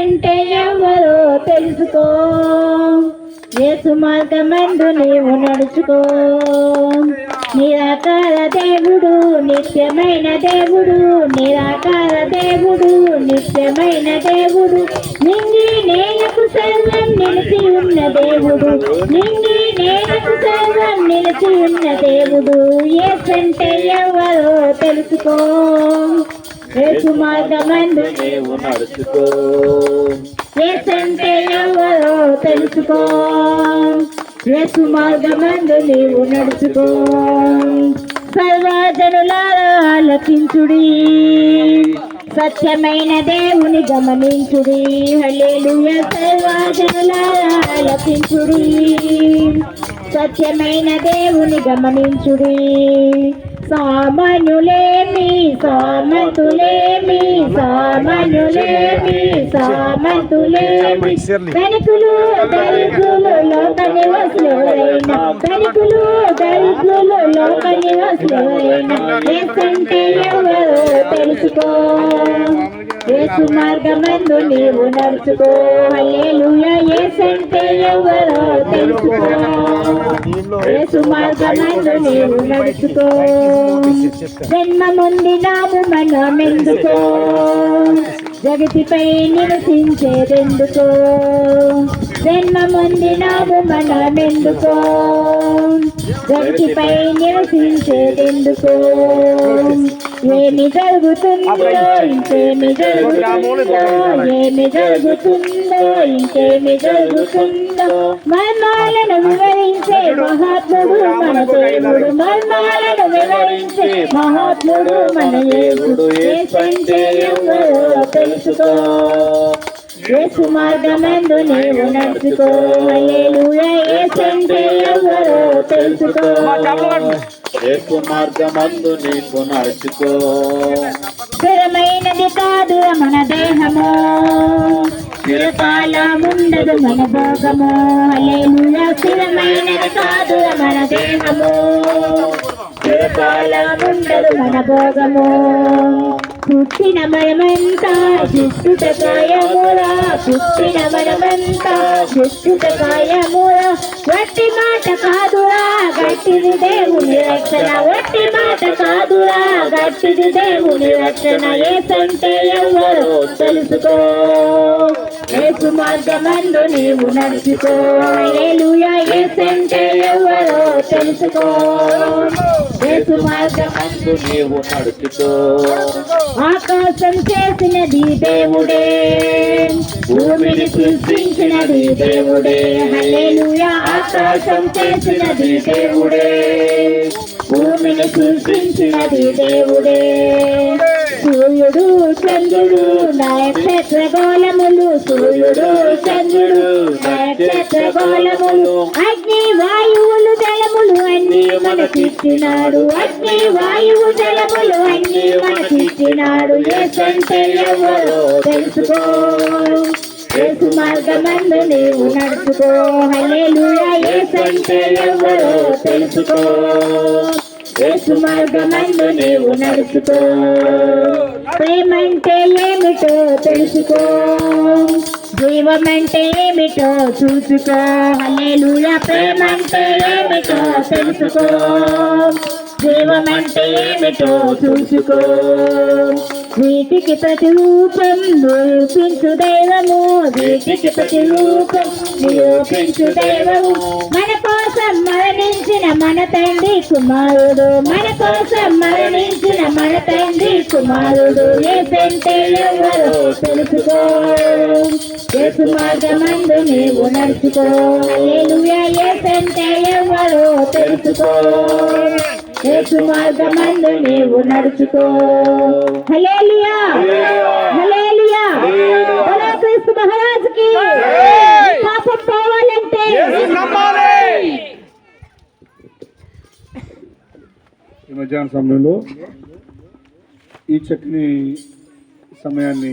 అంటే ఎవరో తెలుసుకో, యేసు మార్గమందు నీవు నడుచుకో. నిరాకార దేవుడు నిత్యమైన దేవుడు, నిరాకార దేవుడు నిత్యమైన దేవుడు, నింగి నేలకు సర్వం నిలిచి ఉన్న దేవుడు, నింగి నేలకు సర్వం నిలిచి ఉన్న దేవుడు. యేసంటే ఎవరో తెలుసుకో, యేసు మార్గమందు నీవు నడుచుకో. యేసంటే ఎవరో తెలుసుకో, యేసు మార్గమందు నీవు నడుచుకో. సర్వజనులారా ఆలకించుడి, సత్యమైన దేవుని గమనించుడి. హల్లెలూయా. సర్వజనులారా ఆలకించుడి, సత్యమైన దేవుని గమనించుడి. సామాన్యులేమి సామంతులేమి, సామాన్యులేమి సామంతులేమి, ధనికులు దరిద్రులు లోక నివాసులెవరైనా, ధనికులు దరిద్రులు లోక నివాసులెవరైనా, యేసంటే ఎవరో తెలుసుకో, యేసు మార్గమందు నీవు నడుచుకో. హల్లెలూయా. యేసంటే ఎవరో తెలుసుకో, యేసు మార్గమందు నీవు నడుచుకో. జన్మముందినాము మనమెందుకో, జగతిపై నివసించేదెందుకో. జన్మముందినాము మనమెందుకో, జగతిపై నివసించేదెందుకో. ఏమి జరుగుతుందో ఇంకేమి జరుగుతుందో, ఏమి జరుగుతుందో ఇంకేమి జరుగుతుందో, మర్మాలను వివరించే మహాత్ముడు మన దేవుడు, మర్మాలను వివరించే మహాత్ముడు మన దేవుడు. యేసంటే ఎవరో తెలుసుకో, యేసు మార్గమందు నీవు నడుచుకో. హల్లెలూయా. యేసంటే ఎవరో తెలుసుకో, యేసు మార్గమందు నీవు నడుచుకో. స్థిరమైనది కాదు మన దేహము, చిరకాలముండదు మన భోగము. హల్లెలూయా. స్థిరమైనది కాదు మన దేహము, చిరకాలముండదు మన భోగము. పుట్టిన మనమంతా చుట్టుట కాయమురా, పుట్టిన మనమంతా చుట్టుట కాయమురా. వట్టి మాట కాదురా గట్టిది దేవుని రక్షణ, వట్టి మాట కాదురా గట్టిది దేవుని రక్షణ. యేసంటే ఎవరో తెలుసుకో, యేసు మార్గమందు నీవు నడుచుకో. హల్లెలూయా. యేసంటే ఎవరో తెలుసుకో, యేసు మార్గమందు నీవు నడుచుకో. ఆకాశం చేసినది దేవుడే, భూమిని సృష్టించినది దేవుడే. హల్లెలూయా. ఆకాశం చేసినది దేవుడే, భూమిని సృష్టించినది దేవుడే. సూర్యుడు చంద్రుడు నక్షత్రగోళములు, సూర్యుడు చంద్రుడు నక్షత్రగోళములు, అగ్ని వాయువులు జలములు అన్నీ మనకిచ్చినాడు, అగ్ని వాయువు జలములు అన్నీ మనకిచ్చినాడు. యేసంటే ఎవరో తెలుసుకో, యేసు మార్గమందు నీవు నడుచుకో. హల్లెలూయా. యేసంటే ఎవరో తెలుసుకో, యేసు మార్గమందు నీవు నడుచుకో. ప్రేమంటే ఏమిటో తెలుసుకో, జీవమంటే ఏమిటో చూసుకో. హల్లెలూయా. ప్రేమంటే ఏమిటో తెలుసుకో, జీవమంటే ఏమిటో చూసుకో. వీటికి ప్రతిరూపం నిరూపించు దైవము, వీటికి ప్రతిరూపం నిరూపించు దైవము. మన కోసం మరణించిన మన తండ్రి కుమారుడు, మన కోసం మరణించిన మన తండ్రి కుమారుడు. యేసంటే ఎవరో తెలుసుకో, యేసు మార్గమందు నీవు నడుచుకో. హల్లెలూయా. యేసంటే ఎవరో తెలుసుకో, యేసు మార్గమందు నీవు నడుచుకో. హల్లెలూయా. హల్లెలూయా. బోలో క్రీస్తు మహారాజుకి. పాపం పోవాలంటే ఈ మధ్యాహ్న సమయంలో ఈ చక్కని సమయాన్ని